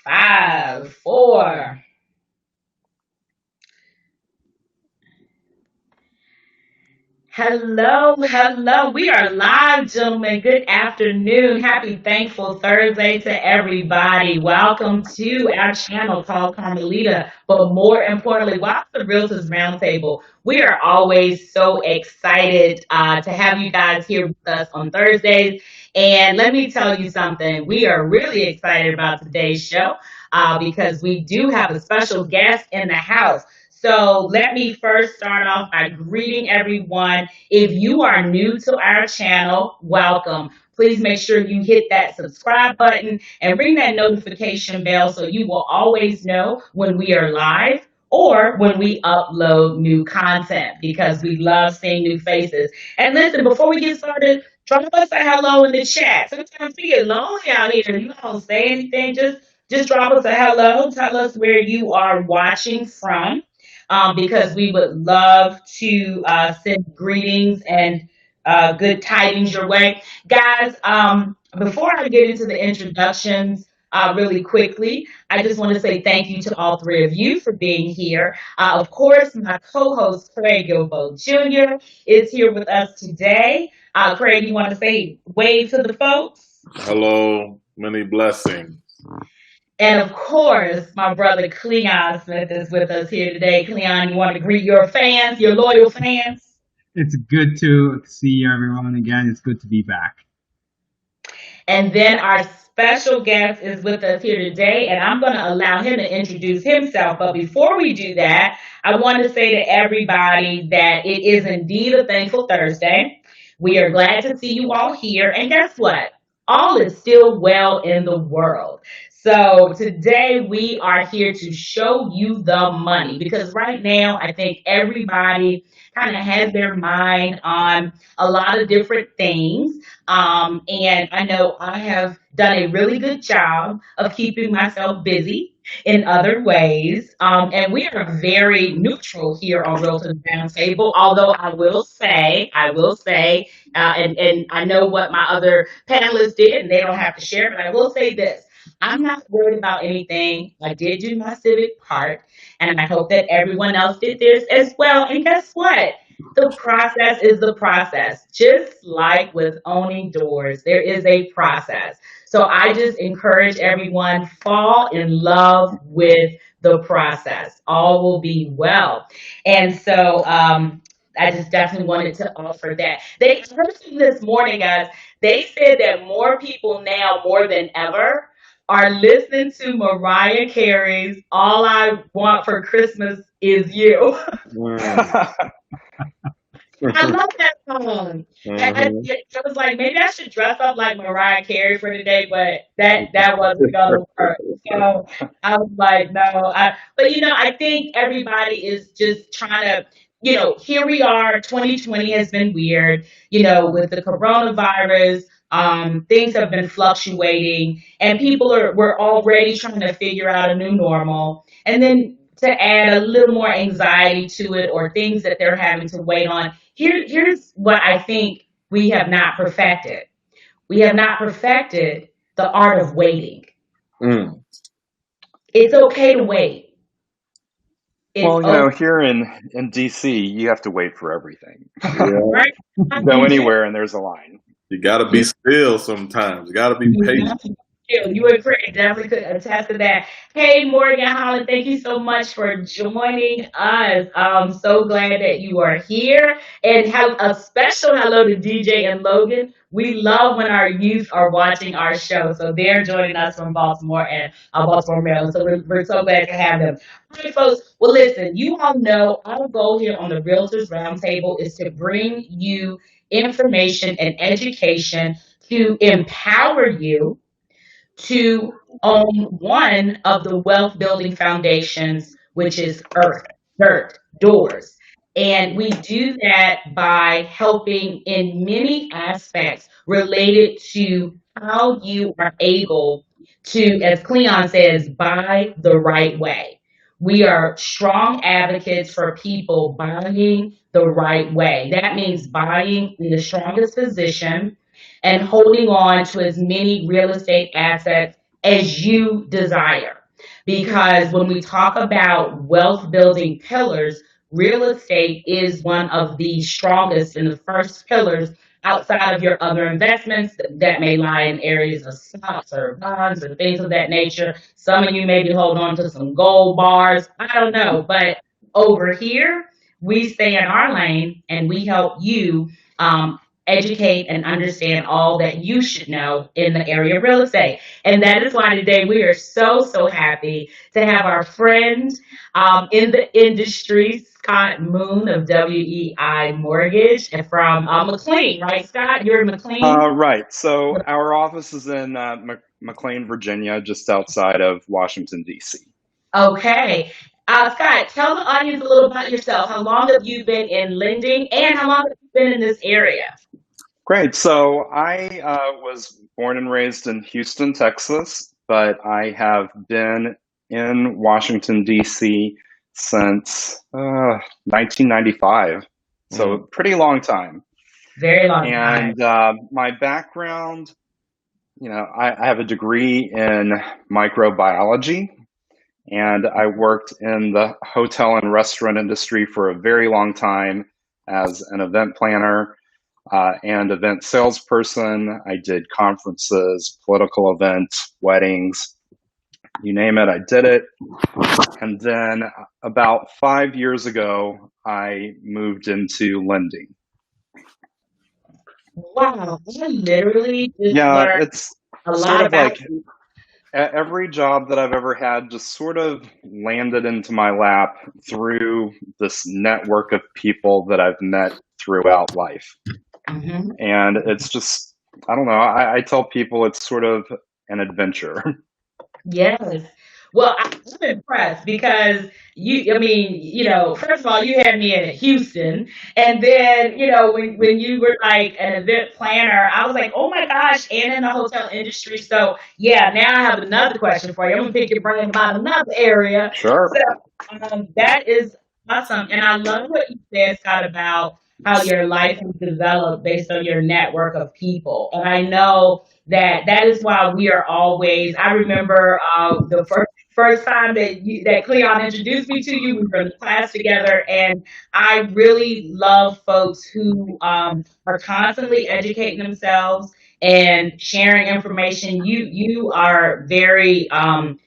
Five, four. Hello, hello. We are live, gentlemen. Good afternoon. Happy Thankful Thursday to everybody. Welcome to our channel called Carmelita, but more importantly, welcome to Realtors Roundtable. We are always so excited to have you guys here with us on Thursdays. And let me tell you something, we are really excited about today's show because we do have a special guest in the house. So let me first start off by greeting everyone. If you are new to our channel, welcome. Please make sure you hit that subscribe button and ring that notification bell so you will always know when we are live or when we upload new content because we love seeing new faces. And listen, before we get started, drop us a hello in the chat. Sometimes we get lonely out here. You don't say anything, just drop us a hello. Tell us where you are watching from because we would love to send greetings and good tidings your way. Guys, before I get into the introductions, really quickly, I just want to say thank you to all three of you for being here. Of course, my co host, Craig Gilbo Jr., is here with us today. Craig, you want to say wave to the folks? Hello, many blessings. And of course, my brother Cleon Smith is with us here today. Cleon, you want to greet your fans, your loyal fans? It's good to see everyone again. It's good to be back. And then our special guest is with us here today, and I'm going to allow him to introduce himself. But before we do that, I want to say to everybody that it is indeed a Thankful Thursday. We are glad to see you all here. And guess what? All is still well in the world. So today we are here to show you the money because right now I think everybody kind of has their mind on a lot of different things. And I know I have done a really good job of keeping myself busy in other ways. And we are very neutral here on Realtors Roundtable, although and I know what my other panelists did, and they don't have to share, but I will say this. I'm not worried about anything. I did do my civic part, and I hope that everyone else did theirs as well. And guess what? The process is the process. Just like with owning doors, there is a process. So I just encourage everyone, fall in love with the process. All will be well. And so I just definitely wanted to offer that. They heard this morning, guys. They said that more people now, more than ever, are listening to Mariah Carey's "All I Want for Christmas Is You." I love that song. I was like, maybe I should dress up like Mariah Carey for today, but that wasn't gonna work. So I was like, no. But I think everybody is just trying to. Here we are. 2020 has been weird. With the coronavirus, things have been fluctuating, and we're already trying to figure out a new normal, and then to add a little more anxiety to it or things that they're having to wait on. Here's what I think we have not perfected. We have not perfected the art of waiting. Mm. It's okay to wait. Well, here in DC, you have to wait for everything. Right? Go anywhere and there's a line. You got to be still sometimes. You got to be patient. You and Craig definitely could attest to that. Hey, Morgan Holland, thank you so much for joining us. I'm so glad that you are here. And have a special hello to DJ and Logan. We love when our youth are watching our show. So they're joining us from Baltimore and Baltimore, Maryland. So we're so glad to have them. All right, folks. Well, listen, you all know our goal here on the Realtors Roundtable is to bring you information and education to empower you to own one of the wealth building foundations, which is earth, dirt, doors. And we do that by helping in many aspects related to how you are able to, as Cleon says, buy the right way. We are strong advocates for people buying the right way. That means buying in the strongest position and holding on to as many real estate assets as you desire. Because when we talk about wealth building pillars, real estate is one of the strongest and the first pillars outside of your other investments that may lie in areas of stocks or bonds or things of that nature. Some of you maybe hold on to some gold bars. I don't know. But over here, we stay in our lane and we help you educate and understand all that you should know in the area of real estate. And that is why today we are so happy to have our friend in the industry, Scott Moon of WEI Mortgage, and from McLean, right, Scott? You're in McLean? Right. So our office is in McLean, Virginia, just outside of Washington, D.C. Okay. Scott, tell the audience a little about yourself. How long have you been in lending and how long have you been in this area? Great. So I was born and raised in Houston, Texas, but I have been in Washington, D.C. since 1995. So a pretty long time. Very long time. And my background, I have a degree in microbiology, and I worked in the hotel and restaurant industry for a very long time as an event planner and event salesperson. I did conferences, political events, weddings, you name it, I did it. And then about 5 years ago, I moved into lending. Wow, I literally just learned It's a sort lot of about like you. every job that I've ever had just sort of landed into my lap through this network of people that I've met throughout life. Mhm. And it's just, I don't know, I tell people it's sort of an adventure. Yes. Well, I'm impressed because first of all, you had me in Houston, and then, when you were like an event planner, I was like, oh my gosh, and in the hotel industry. So, yeah, now I have another question for you. I'm gonna pick your brain about another area. Sure. So, that is awesome, and I love what you said, Scott, about how your life was developed based on your network of people, and I know that is why we are always. I remember the first time that Cleon introduced me to you. We were in class together, and I really love folks who are constantly educating themselves and sharing information. You are very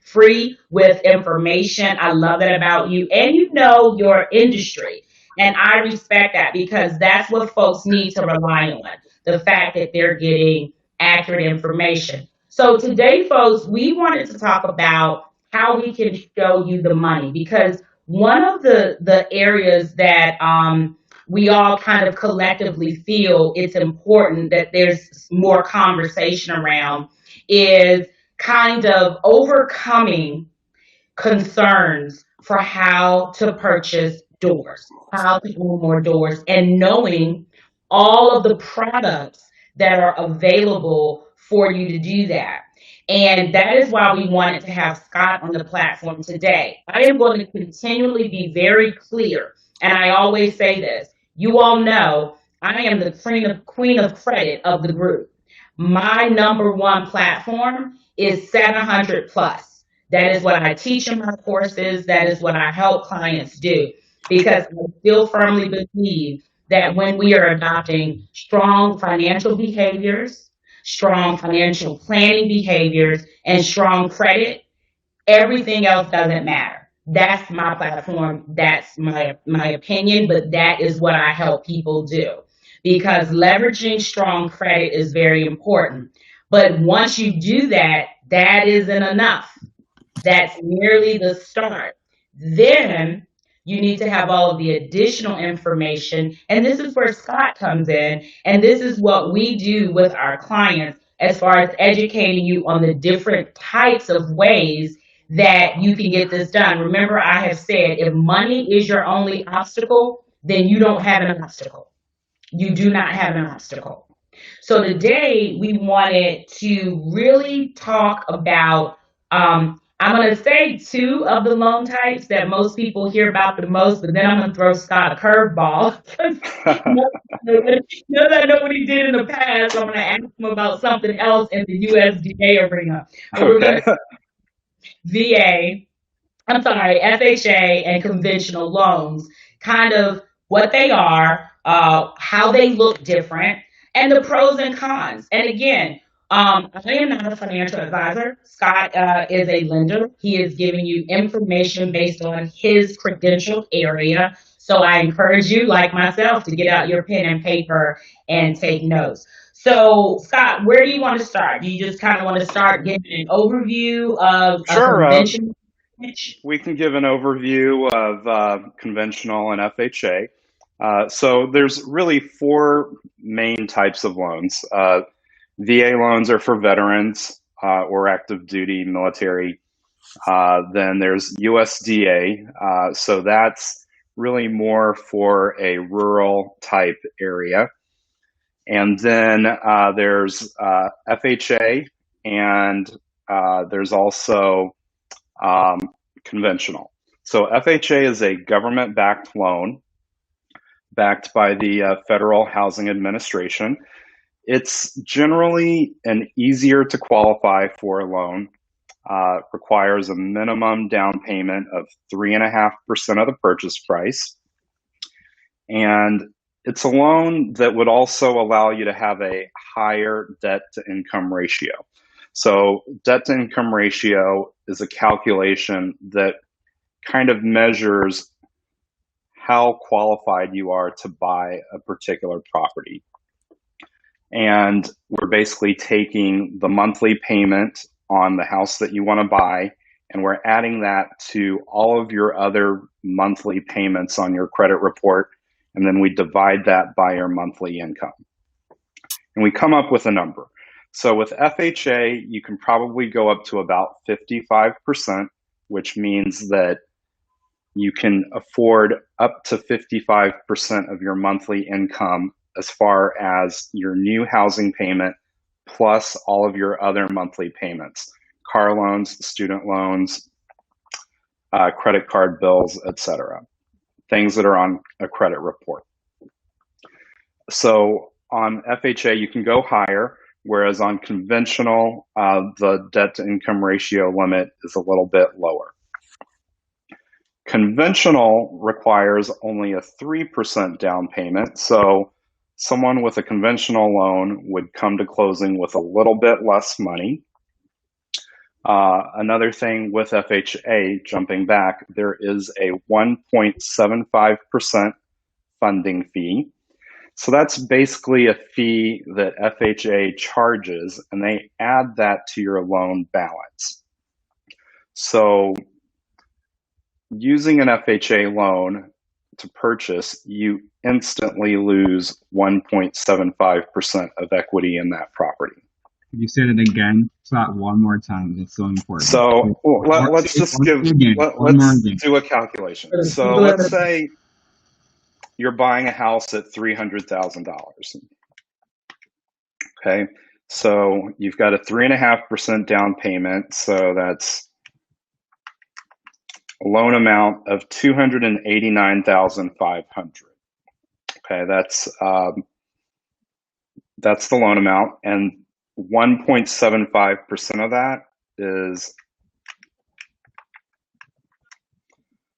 free with information. I love that about you, and you know your industry. And I respect that because that's what folks need to rely on. The fact that they're getting accurate information. So today, folks, we wanted to talk about how we can show you the money because one of the areas that we all kind of collectively feel it's important that there's more conversation around is kind of overcoming concerns for how to purchase doors, how to own more doors, and knowing all of the products that are available for you to do that. And that is why we wanted to have Scott on the platform today. I am going to continually be very clear, and I always say this. You all know I am the queen of credit of the group. My number one platform is 700 plus. That is what I teach in my courses. That is what I help clients do because I still firmly believe that when we are adopting strong financial behaviors, strong financial planning behaviors, and strong credit, everything else doesn't matter. That's my platform. That's my opinion, but that is what I help people do because leveraging strong credit is very important. But once you do that, that isn't enough. That's merely the start. Then you need to have all of the additional information. And this is where Scott comes in. And this is what we do with our clients as far as educating you on the different types of ways that you can get this done. Remember, I have said if money is your only obstacle, then you don't have an obstacle. You do not have an obstacle. So today we wanted to really talk about I'm going to say two of the loan types that most people hear about the most, but then I'm going to throw Scott a curveball. Now that I know what he did in the past, I'm going to ask him about something else in the USDA arena. But we're going Okay. to VA, I'm sorry, FHA and conventional loans, kind of what they are, how they look different, and the pros and cons. And again, I am not a financial advisor. Scott is a lender. He is giving you information based on his credentialed area. So I encourage you, like myself, to get out your pen and paper and take notes. So, Scott, where do you want to start? Do you just kind of want to start giving an overview of a Sure. conventional? We can give an overview of conventional and FHA. So there's really four main types of loans. VA loans are for veterans or active duty military. Then there's USDA. So that's really more for a rural type area. And then there's FHA, and there's also conventional. So FHA is a government-backed loan backed by the Federal Housing Administration. It's generally an easier to qualify for a loan, requires a minimum down payment of 3.5% of the purchase price. And it's a loan that would also allow you to have a higher debt to income ratio. So debt to income ratio is a calculation that kind of measures how qualified you are to buy a particular property. And we're basically taking the monthly payment on the house that you want to buy, and we're adding that to all of your other monthly payments on your credit report, and then we divide that by your monthly income. And we come up with a number. So with FHA, you can probably go up to about 55%, which means that you can afford up to 55% of your monthly income as far as your new housing payment plus all of your other monthly payments, car loans, student loans, credit card bills, etc. Things that are on a credit report. So on FHA, you can go higher, whereas on conventional, the debt to income ratio limit is a little bit lower. Conventional requires only a 3% down payment. So someone with a conventional loan would come to closing with a little bit less money. Another thing with FHA, jumping back, there is a 1.75% funding fee. So that's basically a fee that FHA charges, and they add that to your loan balance. So using an FHA loan to purchase, you instantly lose 1.75% of equity in that property. You said it again, Scott, one more time. It's so important. So let's do a calculation. So let's say you're buying a house at $300,000. Okay, so you've got a 3.5% down payment. So that's a loan amount of $289,500. Okay, that's the loan amount, and 1.75% of that is,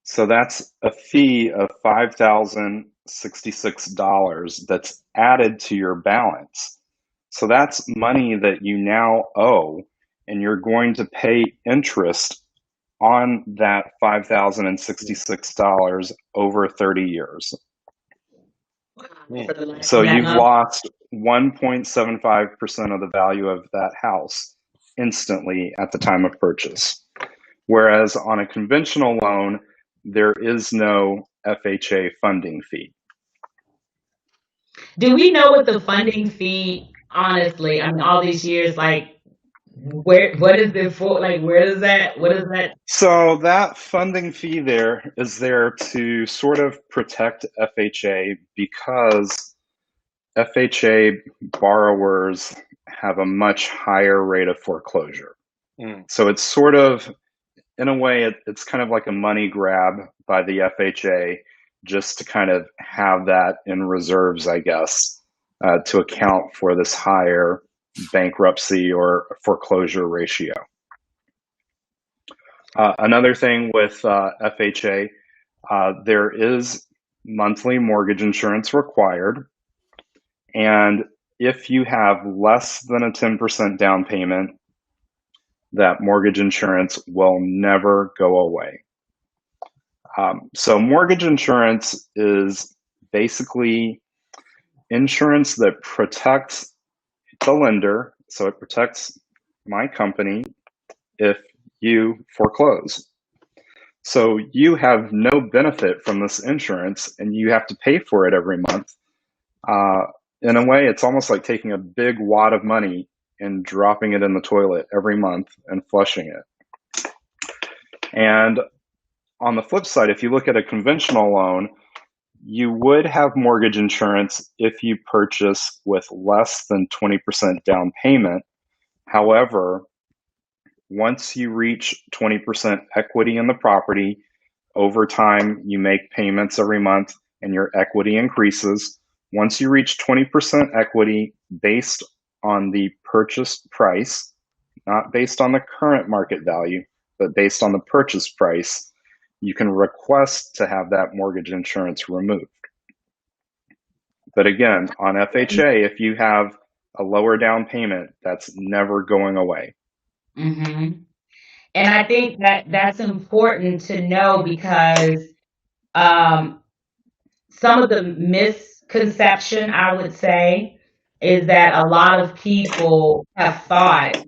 so that's a fee of $5,066 that's added to your balance. So that's money that you now owe, and you're going to pay interest on that $5,066 over 30 years. So you've lost 1.75% of the value of that house instantly at the time of purchase. Whereas on a conventional loan, there is no FHA funding fee. Do we know what the funding fee, honestly, I mean, all these years, like, what is it for? Like, what is that? So that funding fee there is there to sort of protect FHA, because FHA borrowers have a much higher rate of foreclosure. So it's sort of in a way, it's kind of like a money grab by the FHA just to kind of have that in reserves, I guess, to account for this higher bankruptcy or foreclosure ratio. Another thing with FHA, there is monthly mortgage insurance required. And if you have less than a 10% down payment, that mortgage insurance will never go away. So mortgage insurance is basically insurance that protects the lender. So it protects my company if you foreclose. So you have no benefit from this insurance and you have to pay for it every month. In a way, it's almost like taking a big wad of money and dropping it in the toilet every month and flushing it. And on the flip side, if you look at a conventional loan, you would have mortgage insurance if you purchase with less than 20% down payment. However, once you reach 20% equity in the property, over time you make payments every month and your equity increases. Once you reach 20% equity based on the purchase price, not based on the current market value, but based on the purchase price, you can request to have that mortgage insurance removed. But again, on FHA, if you have a lower down payment, that's never going away. Mm-hmm. And I think that that's important to know because some of the misconception, I would say, is that a lot of people have thought,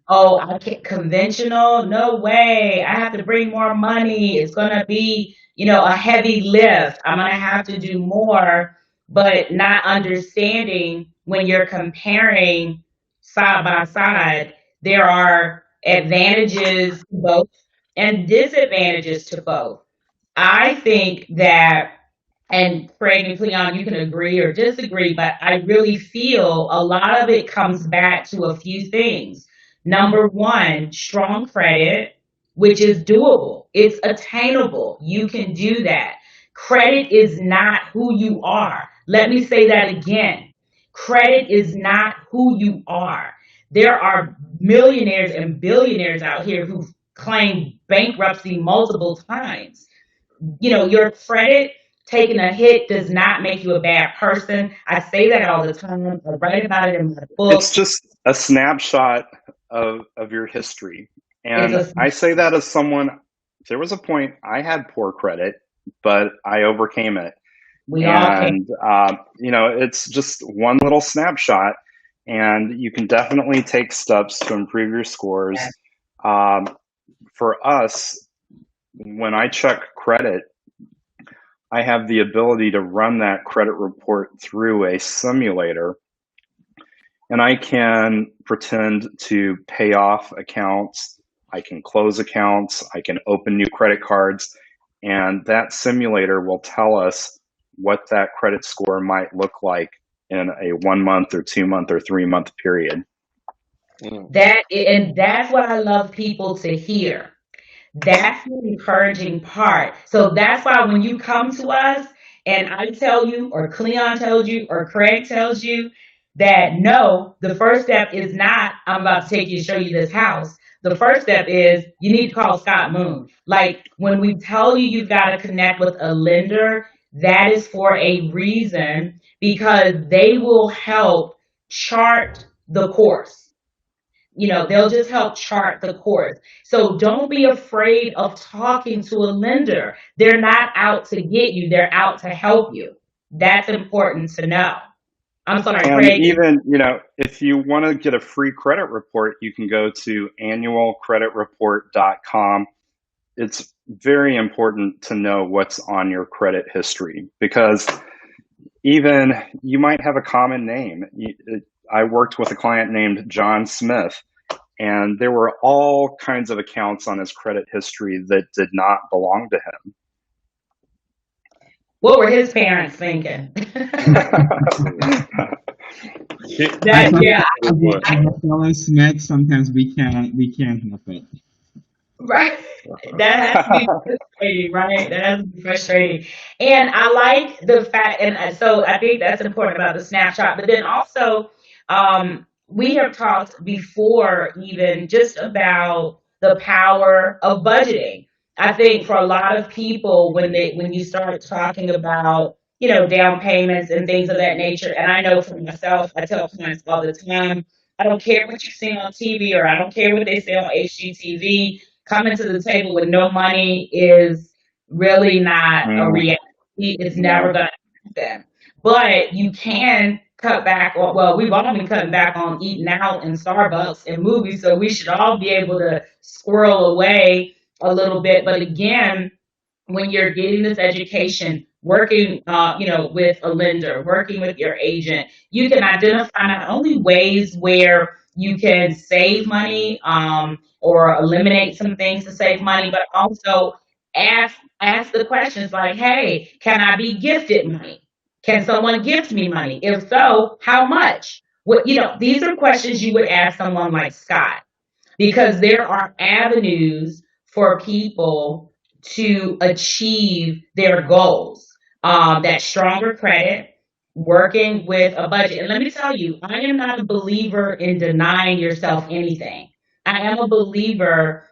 oh, I can't conventional, no way. I have to bring more money. It's going to be, a heavy lift. I'm going to have to do more, but not understanding when you're comparing side by side, there are advantages to both and disadvantages to both. I think that, and Craig and Cleon, you can agree or disagree, but I really feel a lot of it comes back to a few things. Number one, strong credit, which is doable. It's attainable. You can do that. Credit is not who you are. Let me say that again. Credit is not who you are. There are millionaires and billionaires out here who've claimed bankruptcy multiple times. Your credit taking a hit does not make you a bad person. I say that all the time. I write about it in my book. It's just a snapshot of your history. And I say that as someone, there was a point I had poor credit, but I overcame it. It's just one little snapshot, and you can definitely take steps to improve your scores. For us, when I check credit, I have the ability to run that credit report through a simulator, and I can pretend to pay off accounts, I can close accounts, I can open new credit cards, and that simulator will tell us what that credit score might look like in a 1 month or 2 month or 3 month period. That's what I love people to hear. That's the encouraging part. So that's why when you come to us and I tell you, or Cleon tells you, or Craig tells you that no, the first step is not, I'm about to take you to show you this house. The first step is you need to call Scott Moon. Like when we tell you you've got to connect with a lender, that is for a reason because they will help chart the course. They'll just help chart the course. So don't be afraid of talking to a lender. They're not out to get you. They're out to help you. That's important to know. I'm sorry, and Craig. Even, if you want to get a free credit report, you can go to annualcreditreport.com. It's very important to know what's on your credit history because even you might have a common name. I worked with a client named John Smith, and there were all kinds of accounts on his credit history that did not belong to him. What were his parents thinking? Smith, sometimes we can't help it. Right. That has to be frustrating, right? That has to be frustrating. And I like the fact, and so I think that's important about the snapshot. But then also, we have talked before, even just about the power of budgeting. I think for a lot of people, when you start talking about down payments and things of that nature, and I know for myself, I tell clients all the time, I don't care what you see on TV or I don't care what they say on HGTV. Coming to the table with no money is really not a Mm, reality. It's never no. going to happen. But you can cut back on, well, we've all been cutting back on eating out in Starbucks and movies, so we should all be able to squirrel away a little bit. But again, when you're getting this education, working, with a lender, working with your agent, you can identify not only ways where you can save money, or eliminate some things to save money, but also ask the questions like, "Hey, can I be gifted money? Can someone gift me money? If so, how much?" These are questions you would ask someone like Scott because there are avenues for people to achieve their goals. That stronger credit, working with a budget. And let me tell you, I am not a believer in denying yourself anything. I am a believer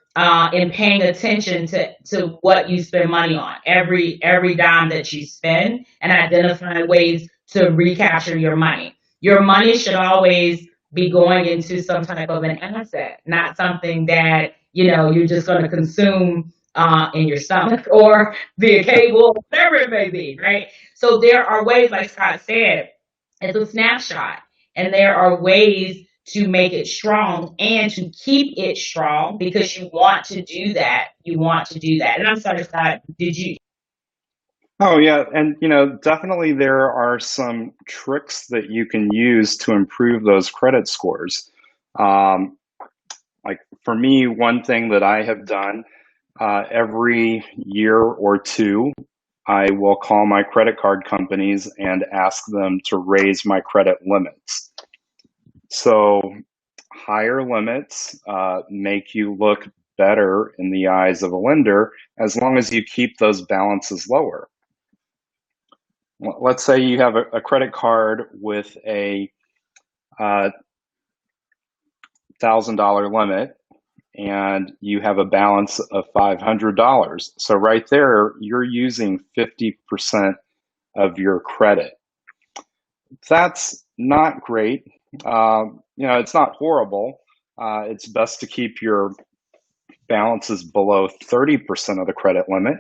in paying attention to what you spend money on, every dime that you spend, and identifying ways to recapture your money. Your money should always be going into some type of an asset, not something that you're just going to consume in your stomach or via cable, whatever it may be, right? So there are ways, like Scott said, it's a snapshot, and there are ways to make it strong and to keep it strong because you want to do that. You want to do that. And I'm sorry, Scott, did you? Oh, yeah. And, definitely there are some tricks that you can use to improve those credit scores. Um, like for me, one thing that I have done every year or two, I will call my credit card companies and ask them to raise my credit limits. So higher limits make you look better in the eyes of a lender as long as you keep those balances lower. Let's say you have a credit card with a $1,000 limit and you have a balance of $500. So right there, you're using 50% of your credit. That's not great. It's not horrible. It's best to keep your balances below 30% of the credit limit.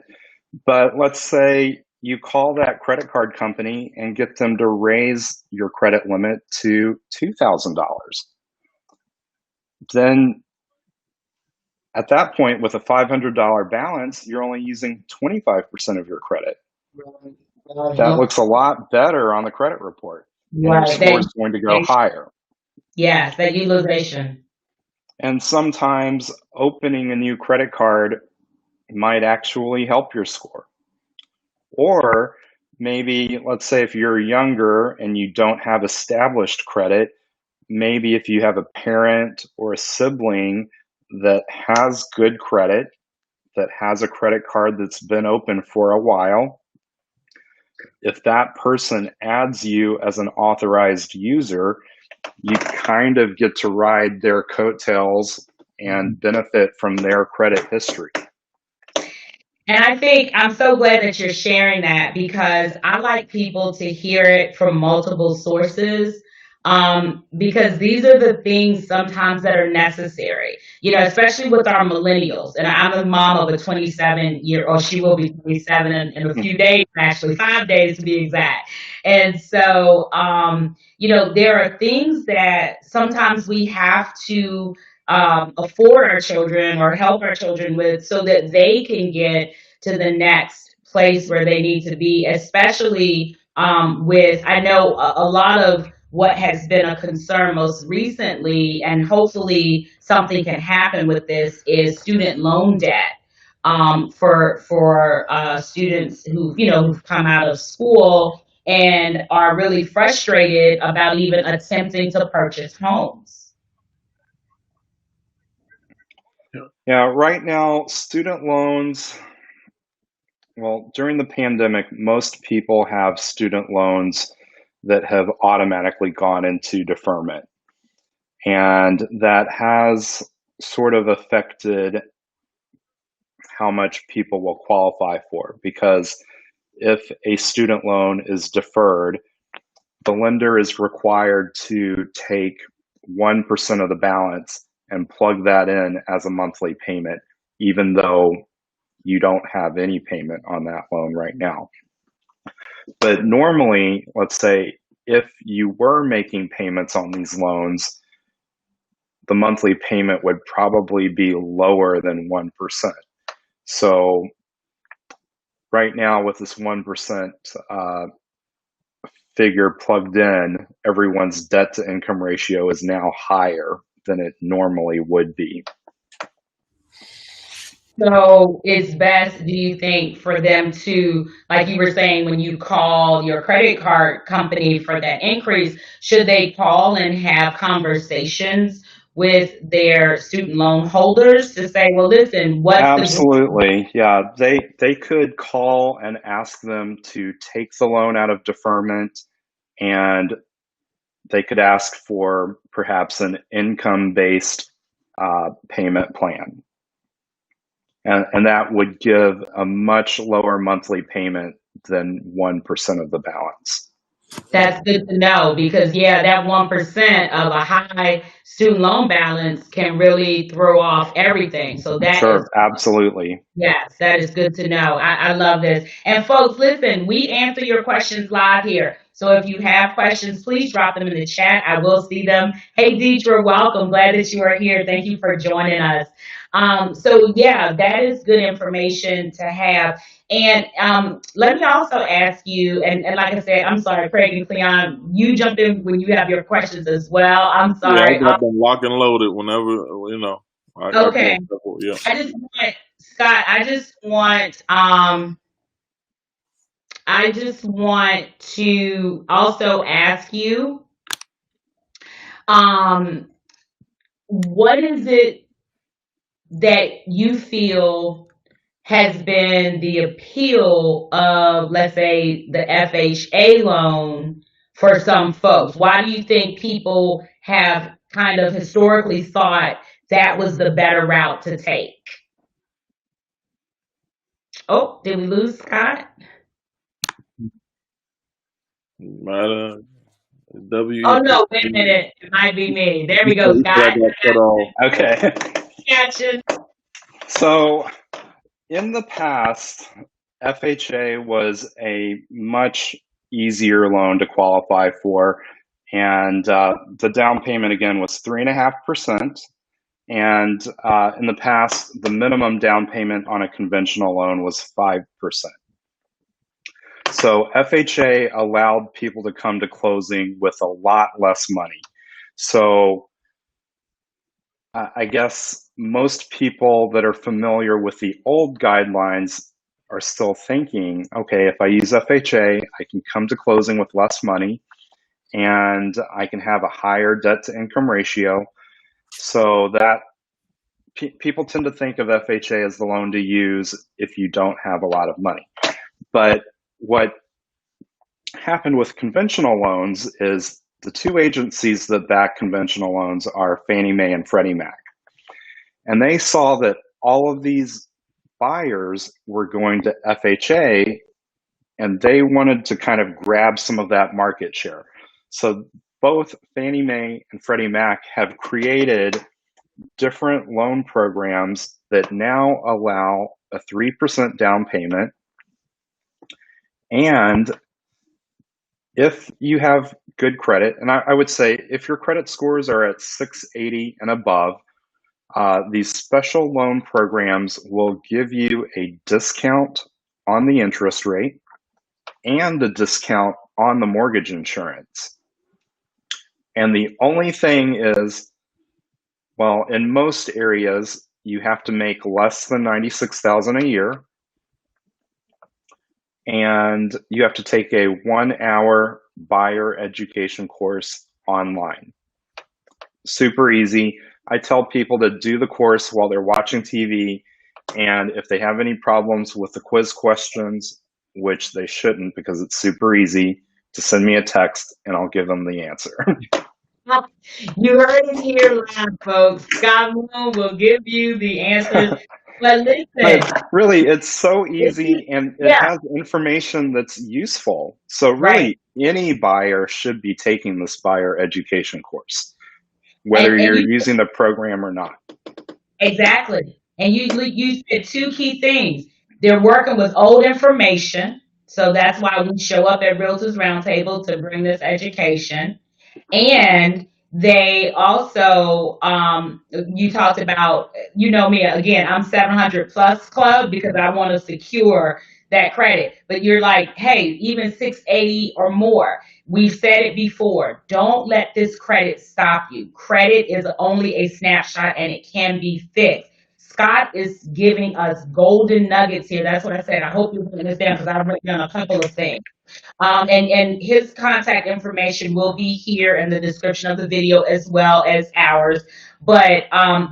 But let's say you call that credit card company and get them to raise your credit limit to $2,000. Then at that point, with a $500 balance, you're only using 25% of your credit. That looks a lot better on the credit report, and your Right. score is going to go higher. Yes, that utilization. And sometimes opening a new credit card might actually help your score. Or maybe, let's say if you're younger and you don't have established credit, maybe if you have a parent or a sibling that has good credit, that has a credit card that's been open for a while, if that person adds you as an authorized user, you kind of get to ride their coattails and benefit from their credit history. And I think I'm so glad that you're sharing that because I like people to hear it from multiple sources. Because these are the things sometimes that are necessary, especially with our millennials. And I'm a mom of a 27-year-old. She will be 27 in a few days, actually 5 days to be exact. And so, there are things that sometimes we have to afford our children or help our children with so that they can get to the next place where they need to be, especially I know a lot of what has been a concern most recently, and hopefully something can happen with this, is student loan debt for students who've come out of school and are really frustrated about even attempting to purchase homes. Yeah, right now, student loans, well, during the pandemic, most people have student loans that have automatically gone into deferment. And that has sort of affected how much people will qualify for, because if a student loan is deferred, the lender is required to take 1% of the balance and plug that in as a monthly payment, even though you don't have any payment on that loan right now. But normally, let's say if you were making payments on these loans, the monthly payment would probably be lower than 1%. So right now, with this 1% figure plugged in, everyone's debt to income ratio is now higher than it normally would be. So it's best, do you think, for them to, like you were saying, when you call your credit card company for that increase, should they call and have conversations with their student loan holders to say, well, listen, what's the Absolutely. Yeah. They could call and ask them to take the loan out of deferment, and they could ask for perhaps an income-based payment plan. And that would give a much lower monthly payment than 1% of the balance. That's good to know because, yeah, that 1% of a high student loan balance can really throw off everything. So that is, Sure, absolutely. yes, that is good to know. I love this. And folks, listen, we answer your questions live here. So if you have questions, please drop them in the chat. I will see them. Hey, Deidre, welcome. Glad that you are here. Thank you for joining us. So yeah, that is good information to have. And let me also ask you, and like I said, I'm sorry, Craig and Cleon, you jump in when you have your questions as well. I'm Yeah, I sorry. got them lock and loaded whenever, you know. I got Okay. a couple, yeah. I just want, Scott, I just want to also ask you, um, what is it that you feel has been the appeal of, let's say, the FHA loan for some folks? Why do you think people have kind of historically thought that was the better route to take? Oh, did we lose Scott? Matter Oh WEI. no, wait a minute. It might be me. There we go, He said Scott. that cut off. Okay. Gotcha. So in the past, FHA was a much easier loan to qualify for. And the down payment again was 3.5%. And in the past, the minimum down payment on a conventional loan was 5%. So FHA allowed people to come to closing with a lot less money. So I guess most people that are familiar with the old guidelines are still thinking, okay, if I use FHA, I can come to closing with less money and I can have a higher debt to income ratio. So that people tend to think of FHA as the loan to use if you don't have a lot of money. But what happened with conventional loans is the two agencies that back conventional loans are Fannie Mae and Freddie Mac. And they saw that all of these buyers were going to FHA and they wanted to kind of grab some of that market share. So both Fannie Mae and Freddie Mac have created different loan programs that now allow a 3% down payment. And if you have good credit, and I would say if your credit scores are at 680 and above, these special loan programs will give you a discount on the interest rate and a discount on the mortgage insurance. And the only thing is, well, in most areas, you have to make less than $96,000 a year, and you have to take a 1-hour buyer education course online. Super easy. I tell people to do the course while they're watching TV, and if they have any problems with the quiz questions, which they shouldn't because it's super easy, to send me a text and I'll give them the answer. You heard it here live, folks. Scott Moon will give you the answers. But listen, But really, it's so this is, easy and it yeah, has information that's useful. So right. really, any buyer should be taking this buyer education course, And whether and you're you using the program or not. exactly. And you said two key things. They're working with old information. So that's why we show up at Realtors Roundtable to bring this education. And they also, you talked about, you know me, again, I'm 700 plus club because I want to secure that credit. But you're like, hey, even 680 or more. We've said it before. Don't let this credit stop you. Credit is only a snapshot and it can be fixed. Scott is giving us golden nuggets here. That's what I said. I hope you understand because I've written down a couple of things. And his contact information will be here in the description of the video as well as ours. But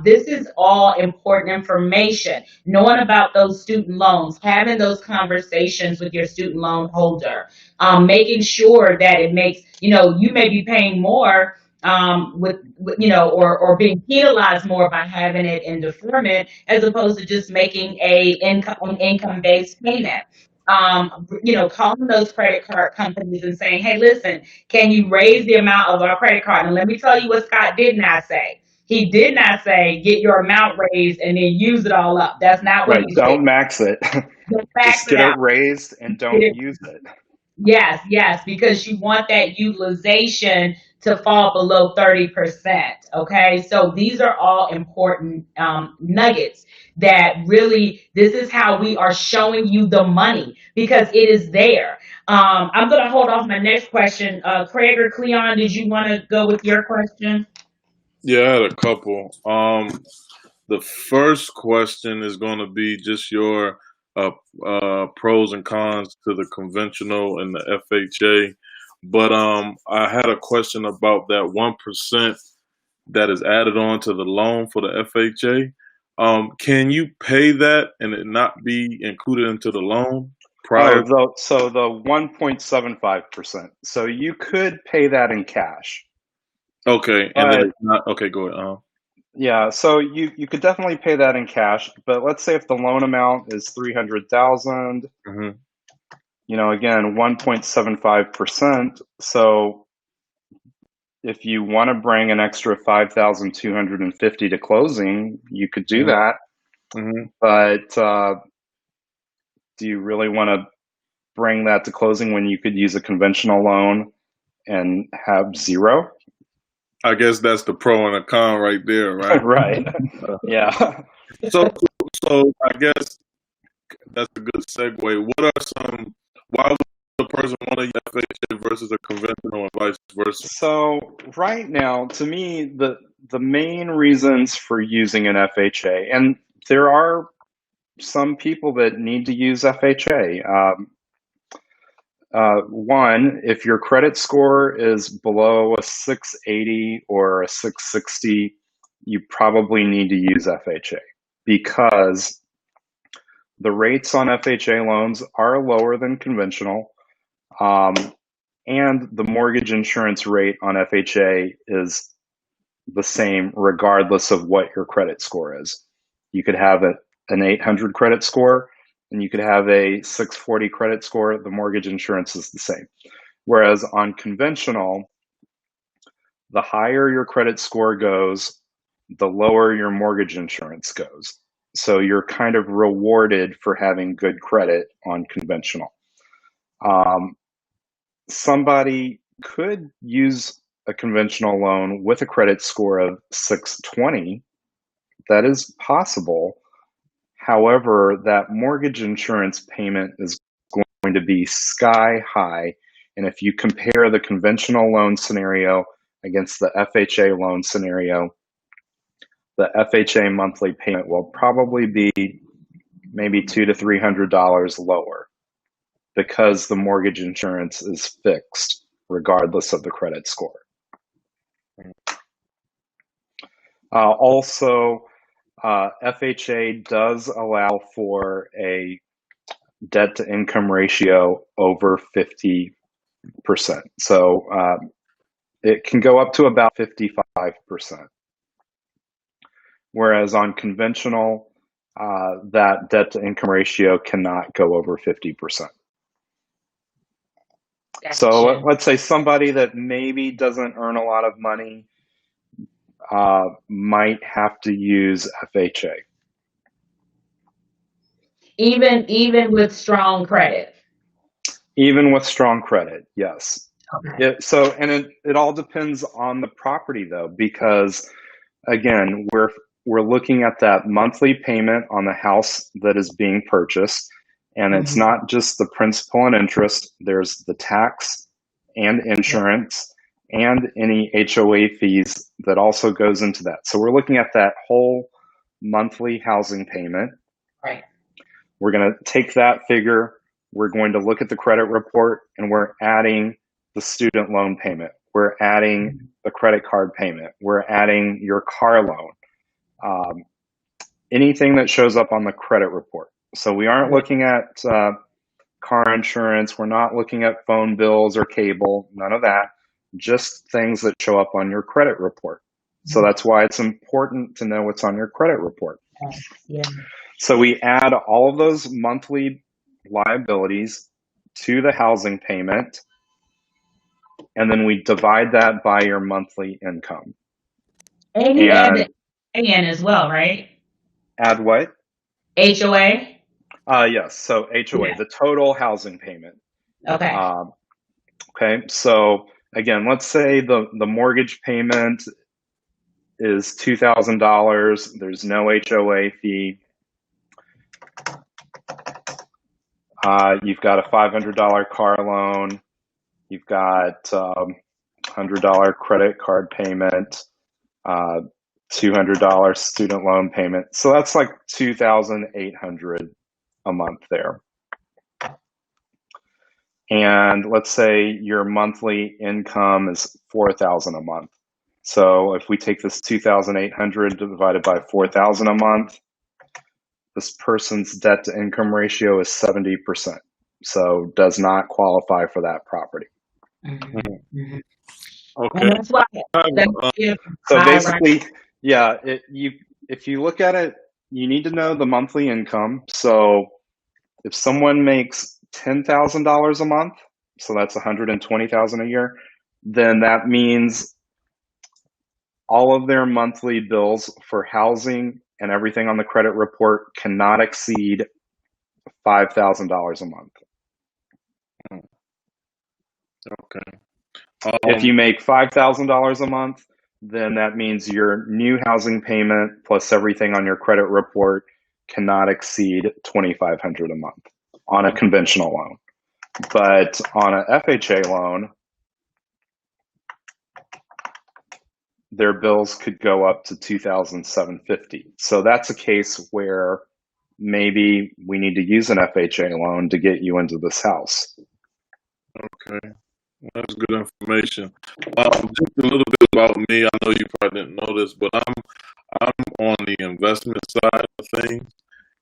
this is all important information. Knowing about those student loans, having those conversations with your student loan holder, making sure that it makes, you may be paying more or being penalized more by having it in deferment as opposed to just making a income based payment. Calling those credit card companies and saying, hey, listen, can you raise the amount of our credit card? And let me tell you what Scott did not say. He did not say, get your amount raised and then use it all up. That's not what Right. he said. Don't max it. Just max Just it get it out. raised and Get don't it. use it. Yes, because you want that utilization to fall below 30%. Okay, so these are all important nuggets that really, this is how we are showing you the money because it is there. I'm going to hold off my next question. Craig or Cleon, did you want to go with your question? Yeah, I had a couple. The first question is going to be just your pros and cons to the conventional and the FHA. But I had a question about that 1% that is added on to the loan for the FHA. Can you pay that and it not be included into the loan prior? So the 1.75%. So you could pay that in cash. Okay, and then But it's not. Okay, go ahead. yeah, so you could definitely pay that in cash. But let's say if the loan amount is 300,000, Mm-hmm. again, 1.75%. So if you want to bring an extra 5,250 to closing, you could do that. Mm-hmm. But do you really want to bring that to closing when you could use a conventional loan and have zero? I guess that's the pro and the con right there, right? Right. Yeah. So, so I guess that's a good segue. What are some? Why would a person want to use FHA versus a conventional and vice versa? So right now, to me, the main reasons for using an FHA, and there are some people that need to use FHA. One, if your credit score is below a 680 or a 660, you probably need to use FHA because the rates on FHA loans are lower than conventional. And the mortgage insurance rate on FHA is the same regardless of what your credit score is. You could have an 800 credit score and you could have a 640 credit score. The mortgage insurance is the same. Whereas on conventional, the higher your credit score goes, the lower your mortgage insurance goes. So you're kind of rewarded for having good credit on conventional. Somebody could use a conventional loan with a credit score of 620. That is possible. However, that mortgage insurance payment is going to be sky high. And if you compare the conventional loan scenario against the FHA loan scenario, the FHA monthly payment will probably be maybe $200 to $300 lower because the mortgage insurance is fixed regardless of the credit score. Also, FHA does allow for a debt to income ratio over 50%. So it can go up to about 55%. Whereas on conventional, that debt to income ratio cannot go over 50%. Gotcha. So let's say somebody that maybe doesn't earn a lot of money might have to use FHA. Even with strong credit. Even with strong credit, yes. Okay. It all depends on the property though, because again, we're looking at that monthly payment on the house that is being purchased, and it's not just the principal and interest. There's the tax and insurance and any HOA fees that also goes into that. So we're looking at that whole monthly housing payment. Right. We're going to take that figure, we're going to look at the credit report, and we're adding the student loan payment. We're adding the credit card payment. We're adding your car loan. Anything that shows up on the credit report. So we aren't looking at car insurance. We're not looking at phone bills or cable, none of that. Just things that show up on your credit report. So that's why it's important to know what's on your credit report. Yeah. So we add all of those monthly liabilities to the housing payment, and then we divide that by your monthly income. And you add the in as well, right? Add what? HOA? Yes, so HOA, the total housing payment. Okay. Okay, so again, let's say the mortgage payment is $2,000. There's no HOA fee. You've got a $500 car loan. You've got $100 credit card payment, $200 student loan payment. So that's like $2,800 a month there. And let's say your monthly income is $4,000 a month. So if we take this $2,800 divided by $4,000 a month, this person's debt to income ratio is 70%. So does not qualify for that property. Okay. Okay. And that's why So basically, yeah, if you look at it, you need to know the monthly income. So if someone makes $10,000 a month, so that's $120,000 a year, then that means all of their monthly bills for housing and everything on the credit report cannot exceed $5,000 a month. Okay. If you make $5,000 a month, then that means your new housing payment plus everything on your credit report cannot exceed $2,500 a month on a conventional loan. But on an FHA loan, their bills could go up to $2,750. So that's a case where maybe we need to use an FHA loan to get you into this house. Okay. That's good information. Just a little bit about me. I know you probably didn't know this, but I'm on the investment side of things,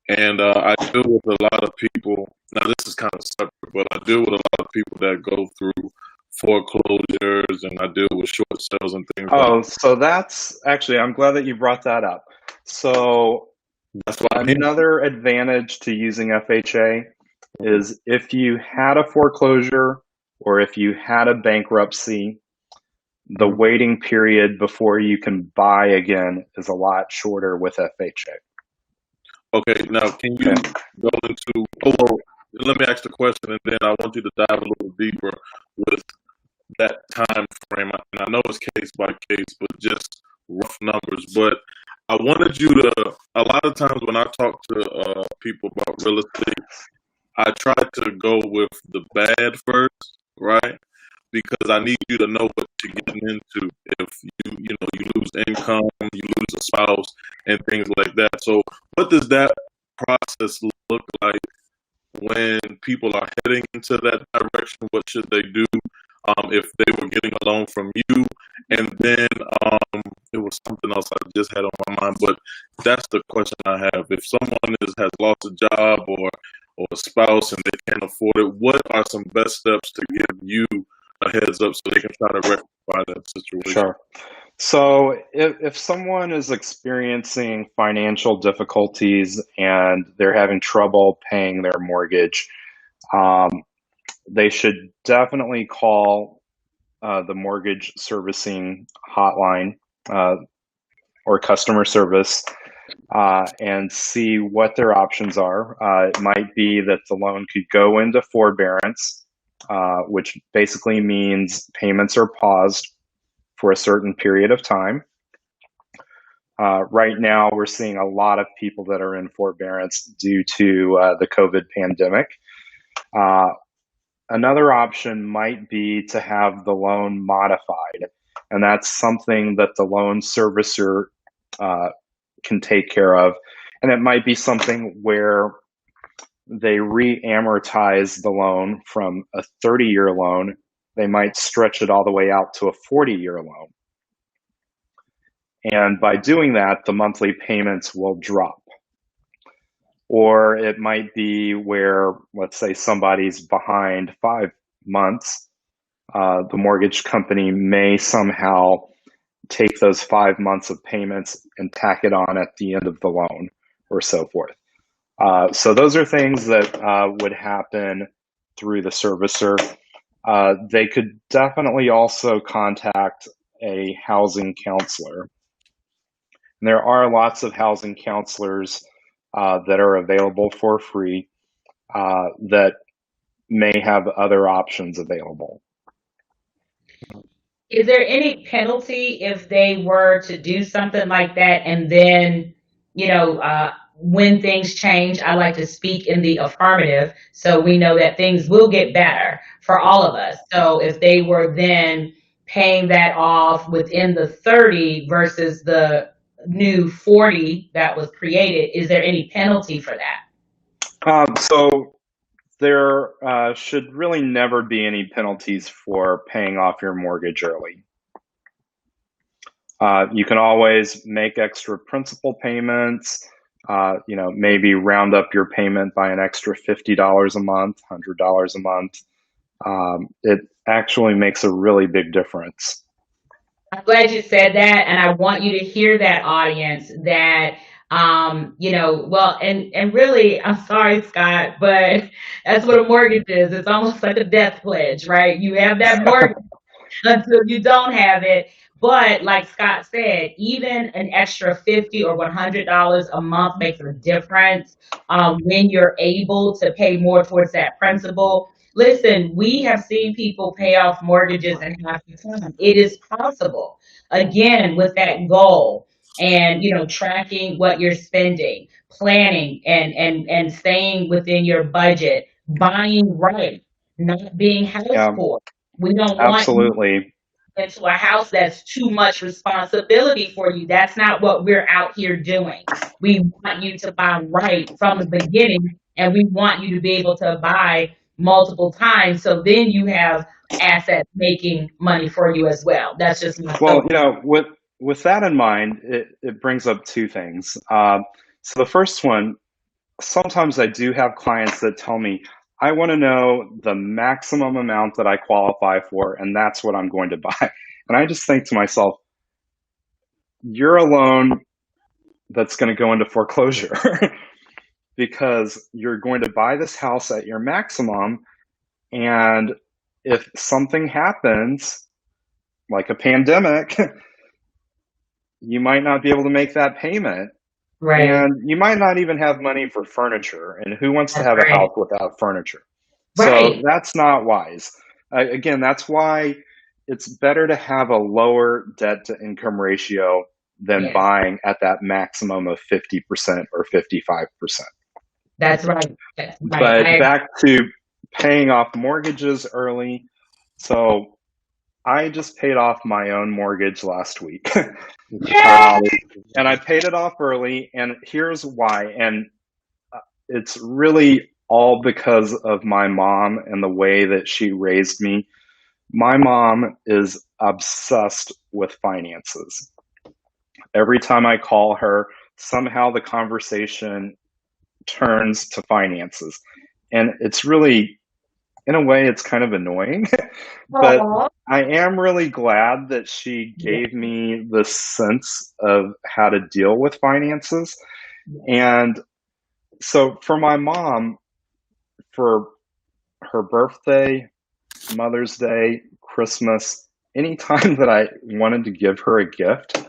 and I deal with a lot of people. Now this is kind of separate, but I deal with a lot of people that go through foreclosures, and I deal with short sales and things. So that's actually, I'm glad that you brought that up. So that's what another advantage to using FHA is if you had a foreclosure or if you had a bankruptcy, the waiting period before you can buy again is a lot shorter with FHA. Okay, now can you go into, well, let me ask the question, and then I want you to dive a little deeper with that time frame. And I know it's case by case, but just rough numbers. But I wanted you to, a lot of times when I talk to people about real estate, I try to go with the bad first, right? Because I need you to know what you're getting into. If you lose income, you lose a spouse, and things like that. So, what does that process look like when people are heading into that direction? What should they do if they were getting a loan from you? And then it was something else I just had on my mind, but that's the question I have. If someone has lost a job or a spouse and they can't afford it, what are some best steps to give you a heads up so they can try to rectify that situation? Sure. So if someone is experiencing financial difficulties and they're having trouble paying their mortgage, they should definitely call the mortgage servicing hotline or customer service and see what their options are. It might be that the loan could go into forbearance, which basically means payments are paused for a certain period of time. Right now, we're seeing a lot of people that are in forbearance due to the COVID pandemic. Another option might be to have the loan modified, and that's something that the loan servicer can take care of. And it might be something where they re-amortize the loan from a 30-year loan. They might stretch it all the way out to a 40-year loan. And by doing that, the monthly payments will drop. Or it might be where, let's say somebody's behind 5 months, the mortgage company may somehow take those 5 months of payments and tack it on at the end of the loan or so forth. So those are things that would happen through the servicer. They could definitely also contact a housing counselor. And there are lots of housing counselors that are available for free that may have other options available. Is there any penalty if they were to do something like that and then, when things change, I like to speak in the affirmative so we know that things will get better for all of us. So if they were then paying that off within the 30 versus the new 40 that was created, is there any penalty for that? So there should really never be any penalties for paying off your mortgage early. You can always make extra principal payments, maybe round up your payment by an extra $50 a month, $100 a month. It actually makes a really big difference. I'm glad you said that, and I want you to hear that, audience, that and really, I'm sorry, Scott, but that's what a mortgage is. It's almost like a death pledge, right? You have that mortgage until you don't have it. But like Scott said, even an extra $50 or $100 a month makes a difference when you're able to pay more towards that principal. Listen, we have seen people pay off mortgages in half the time. It is possible. Again, with that goal and tracking what you're spending, planning and staying within your budget, buying right, not being house poor. We don't want Absolutely. into a house that's too much responsibility for you. That's not what we're out here doing. We want you to buy right from the beginning, and we want you to be able to buy multiple times, so then you have assets making money for you as well. That's just my Well, with that in mind, it brings up two things. So the first one, sometimes I do have clients that tell me, I want to know the maximum amount that I qualify for, and that's what I'm going to buy. And I just think to myself, you're a loan that's going to go into foreclosure because you're going to buy this house at your maximum. And if something happens, like a pandemic, you might not be able to make that payment. right. And you might not even have money for furniture. And who wants to have a Right. house without furniture? Right. So that's not wise. Again, that's why it's better to have a lower debt to income ratio than Yes. buying at that maximum of 50% or 55%. That's right. That's But right. back to paying off mortgages early. So I just paid off my own mortgage last week. And I paid it off early, and here's why. And it's really all because of my mom and the way that she raised me. My mom is obsessed with finances. Every time I call her, somehow the conversation turns to finances. And it's really, in a way, it's kind of annoying, but Aw. I am really glad that she Yeah. gave me the sense of how to deal with finances. And so for my mom, for her birthday, Mother's Day, Christmas, anytime that I wanted to give her a gift,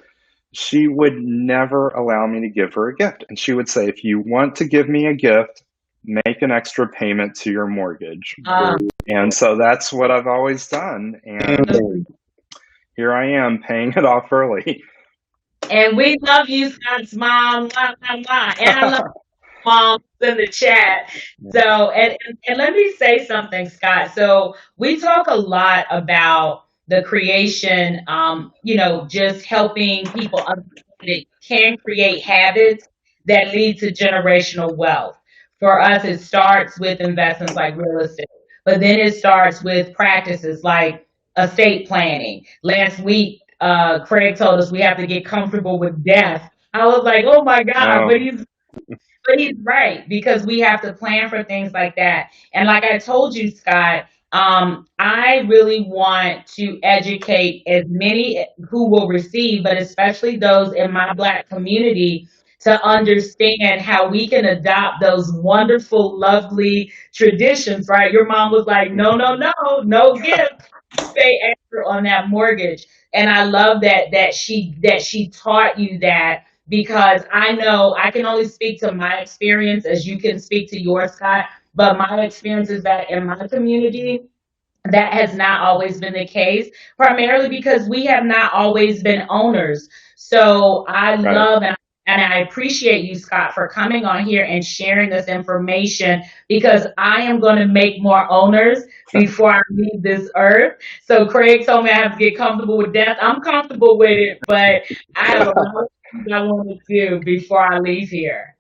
she would never allow me to give her a gift. And she would say, if you want to give me a gift, make an extra payment to your mortgage. Um, And so that's what I've always done. And here I am paying it off early. and we love you, Scott's mom. Mwah, mwah, mwah. And I love moms in the chat. So, and let me say something, Scott. So we talk a lot about the creation, just helping people understand it can create habits that lead to generational wealth. For us, it starts with investments like real estate, but then it starts with practices like estate planning. Last week, Craig told us we have to get comfortable with death. I was like, oh my God, Oh, but he's right because we have to plan for things like that. And like I told you, Scott, I really want to educate as many who will receive, but especially those in my Black community to understand how we can adopt those wonderful, lovely traditions, right? Your mom was like, no, no, no, no gift. Pay extra on that mortgage. And I love that she taught you that because I know I can only speak to my experience as you can speak to yours, Scott. But my experience is that in my community, that has not always been the case, primarily because we have not always been owners. So I right. love and I appreciate you, Scott, for coming on here and sharing this information because I am going to make more owners before I leave this earth. So Craig told me I have to get comfortable with death. I'm comfortable with it, but I have a lot of things I want to do before I leave here.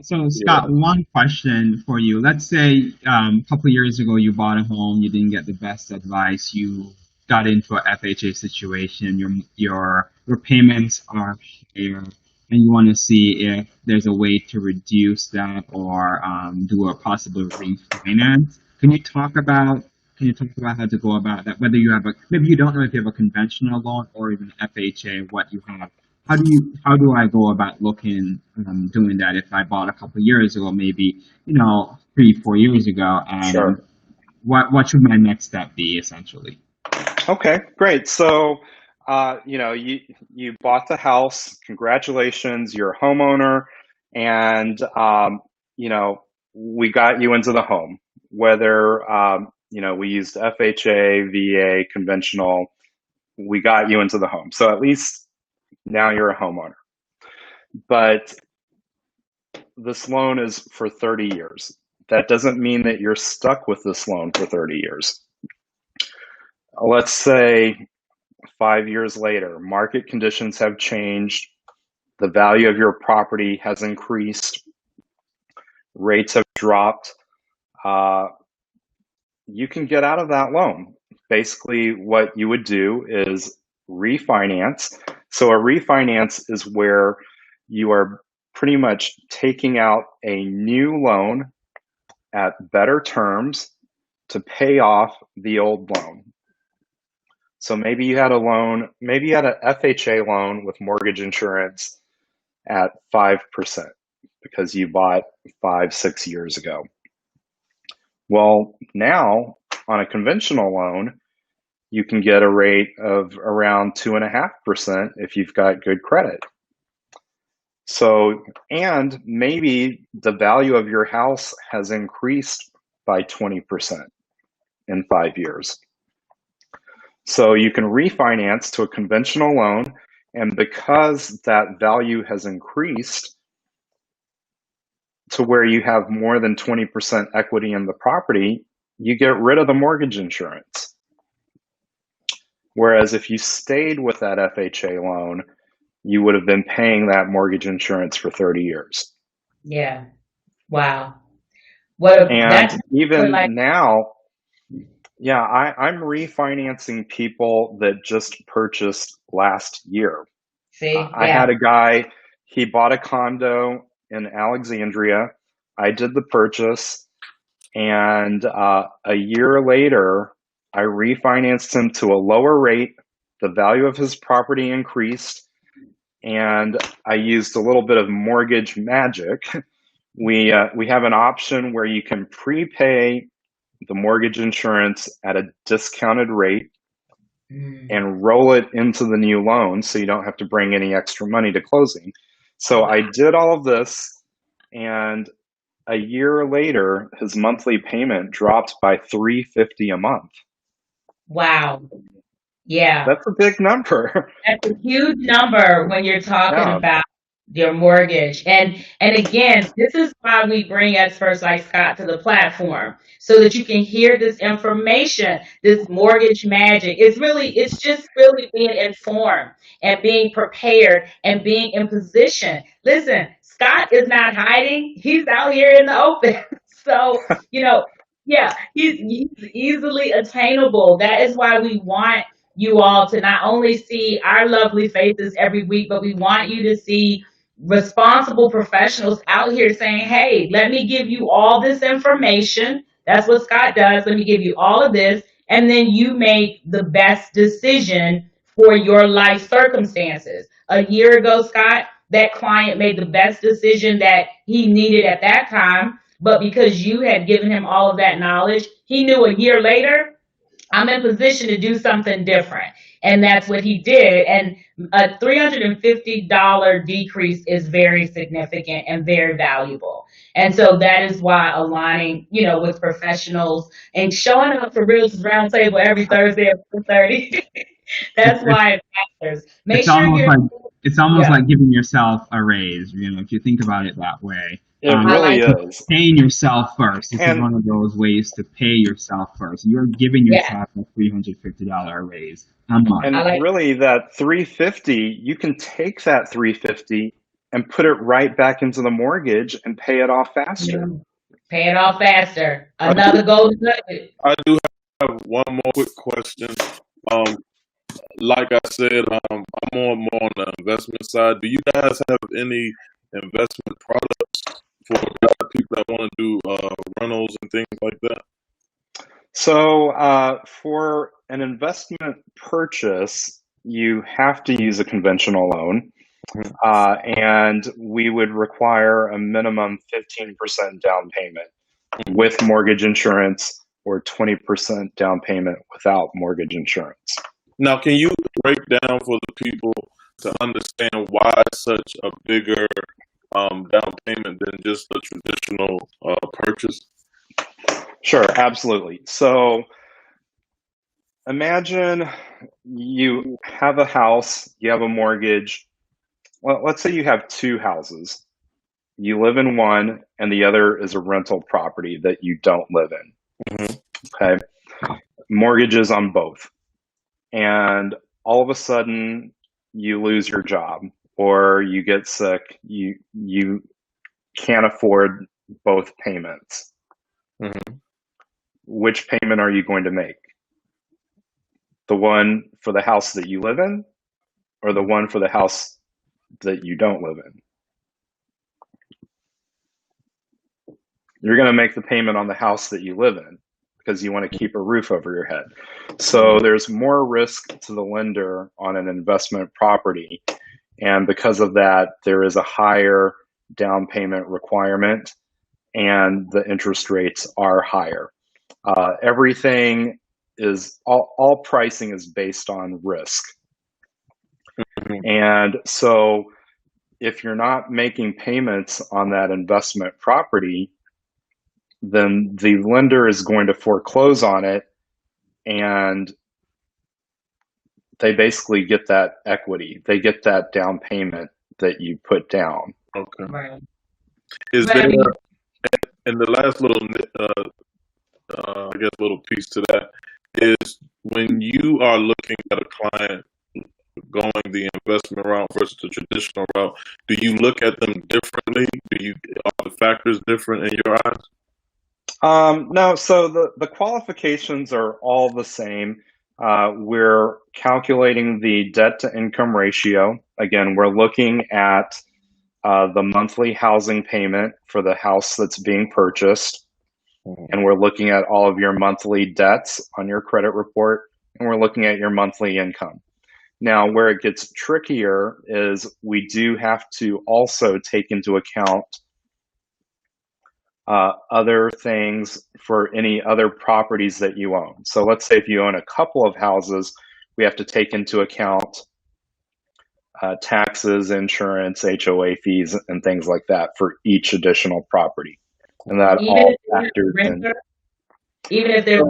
So, Yeah. Scott, one question for you. Let's say a couple of years ago you bought a home, you didn't get the best advice, you got into a FHA situation, your payments are higher, and you want to see if there's a way to reduce that or do a possible refinance. Can you talk about how to go about that? Whether you have maybe you don't know if you have a conventional loan or even FHA, what you have. How do I go about doing that if I bought a couple of years ago, maybe 3-4 years ago, and Sure. what should my next step be essentially? Okay, great. So, you bought the house. Congratulations, you're a homeowner, and we got you into the home. Whether we used FHA, VA, conventional, we got you into the home. So at least now you're a homeowner. But this loan is for 30 years. That doesn't mean that you're stuck with this loan for 30 years. Let's say 5 years later, market conditions have changed, the value of your property has increased, rates have dropped. You can get out of that loan. Basically, what you would do is refinance. So, a refinance is where you are pretty much taking out a new loan at better terms to pay off the old loan. So maybe you had an FHA loan with mortgage insurance at 5% because you bought 5-6 years ago. Well, now on a conventional loan, you can get a rate of around 2.5% if you've got good credit. So, and maybe the value of your house has increased by 20% in 5 years. So you can refinance to a conventional loan, and because that value has increased to where you have more than 20% equity in the property, you get rid of the mortgage insurance. Whereas if you stayed with that FHA loan, you would have been paying that mortgage insurance for 30 years. Yeah. Wow. And That's even like, now, yeah, I'm refinancing people that just purchased last year. See, I had yeah. a guy, he bought a condo in Alexandria. I did the purchase, and a year later, I refinanced him to a lower rate. The value of his property increased, and I used a little bit of mortgage magic. We have an option where you can prepay the mortgage insurance at a discounted rate Mm. and roll it into the new loan so you don't have to bring any extra money to closing. So I did all of this, and a year later his monthly payment dropped by $350 a month. Wow. Yeah. That's a big number. That's a huge number when you're talking Yeah. about your mortgage. And again, this is why we bring experts like Scott to the platform so that you can hear this information, this mortgage magic. It's just really being informed and being prepared and being in position. Listen, Scott is not hiding. He's out here in the open. So, yeah, he's easily attainable. That is why we want you all to not only see our lovely faces every week, but we want you to see responsible professionals out here saying, hey, let me give you all this information. That's what Scott does. Let me give you all of this. And then you make the best decision for your life circumstances. A year ago, Scott, that client made the best decision that he needed at that time. But because you had given him all of that knowledge, he knew a year later I'm in position to do something different. And that's what he did. And a $350 decrease is very significant and very valuable. And so that is why aligning, with professionals and showing up for Realtors Roundtable every Thursday at 4:30. That's why it matters. Make It's sure almost you're, like it's almost yeah, like giving yourself a raise, if you think about it that way. It I really like, is. Paying yourself first. This is And one of those ways to pay yourself first. You're giving yeah, yourself a $350 raise a month. I and like, really that 350, you can take that 350 and put it right back into the mortgage and pay it off faster. pay it off faster. I do, Another golden nugget. I do have one more quick question. Um, like I said, I'm more on the investment side. Do you guys have any investment products for people that want to do rentals and things like that? So for an investment purchase, you have to use a conventional loan, Mhm. and we would require a minimum 15% down payment with mortgage insurance or 20% down payment without mortgage insurance. Now, can you break down for the people to understand why such a bigger down payment than just a traditional purchase? Sure, absolutely. So imagine you have a house, you have a mortgage. Well, let's say you have two houses. You live in one, and the other is a rental property that you don't live in. Mhm. Okay. Mortgages on both. And all of a sudden, you lose your job or you get sick. You can't afford both payments. Mhm. Which payment are you going to make? The one for the house that you live in, or the one for the house that you don't live in? You're going to make the payment on the house that you live in because you want to keep a roof over your head. So there's more risk to the lender on an investment property. And because of that, there is a higher down payment requirement and the interest rates are higher. Everything is, all pricing is based on risk. Mhm. And so if you're not making payments on that investment property, then the lender is going to foreclose on it, and they basically get that equity. They get that down payment that you put down. Okay. Right. Is But there, I mean, and the last little, I guess, little piece to that is when you are looking at a client going the investment route versus the traditional route, do you look at them differently? Are the factors different in your eyes? No, so the qualifications are all the same. we're calculating the debt to income ratio. Again, we're looking at the monthly housing payment for the house that's being purchased. And we're looking at all of your monthly debts on your credit report. And we're looking at your monthly income. Now, where it gets trickier is we do have to also take into account other things for any other properties that you own. So let's say if you own a couple of houses, we have to take into account taxes, insurance, HOA fees, and things like that for each additional property. And that all factors in. Even if they're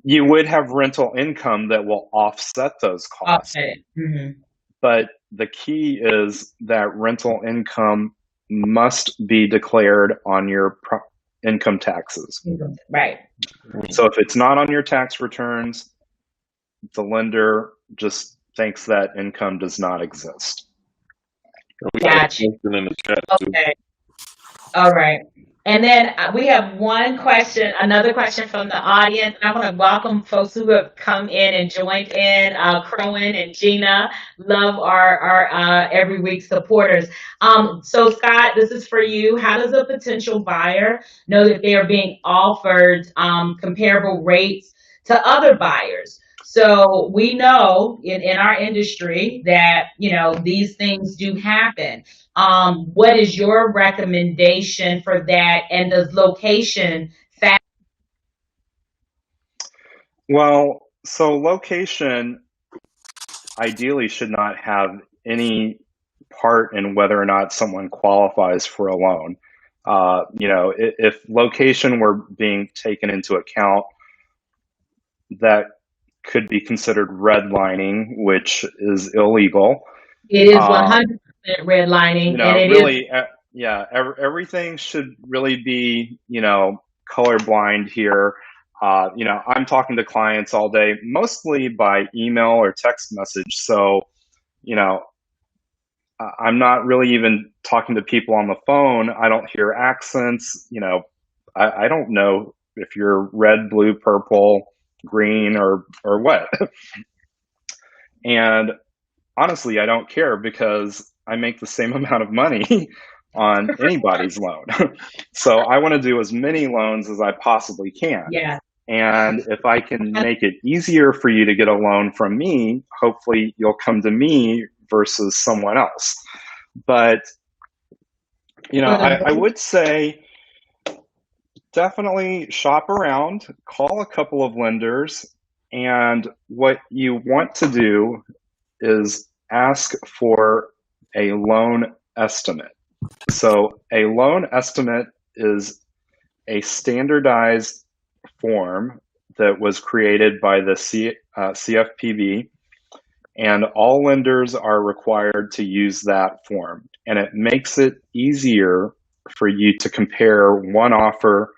you would have rental income that will offset those costs. Okay. Mm-hmm. But the key is that rental income must be declared on your income taxes. Right. So if it's not on your tax returns, the lender just thinks that income does not exist. Gotcha. Okay. All right. And then we have another question from the audience. I want to welcome folks who have come in and joined in. Crowan and Gina, love our every week supporters. So Scott, this is for you. How does a potential buyer know that they are being offered comparable rates to other buyers? So we know in our industry that, these things do happen. What is your recommendation for that? And does location factor? Well, so location ideally should not have any part in whether or not someone qualifies for a loan. If location were being taken into account, that could be considered redlining, which is illegal. It is 100% redlining. And it really, everything should really be, colorblind here. I'm talking to clients all day, mostly by email or text message. So, I'm not really even talking to people on the phone. I don't hear accents. I don't know if you're red, blue, purple, green, or what. And honestly, I don't care because I make the same amount of money on anybody's loan. So I want to do as many loans as I possibly can. Yeah. And if I can make it easier for you to get a loan from me, hopefully you'll come to me versus someone else. But, I would say definitely shop around, call a couple of lenders, and what you want to do is ask for a loan estimate. So a loan estimate is a standardized form that was created by the CFPB, and all lenders are required to use that form. And it makes it easier for you to compare one offer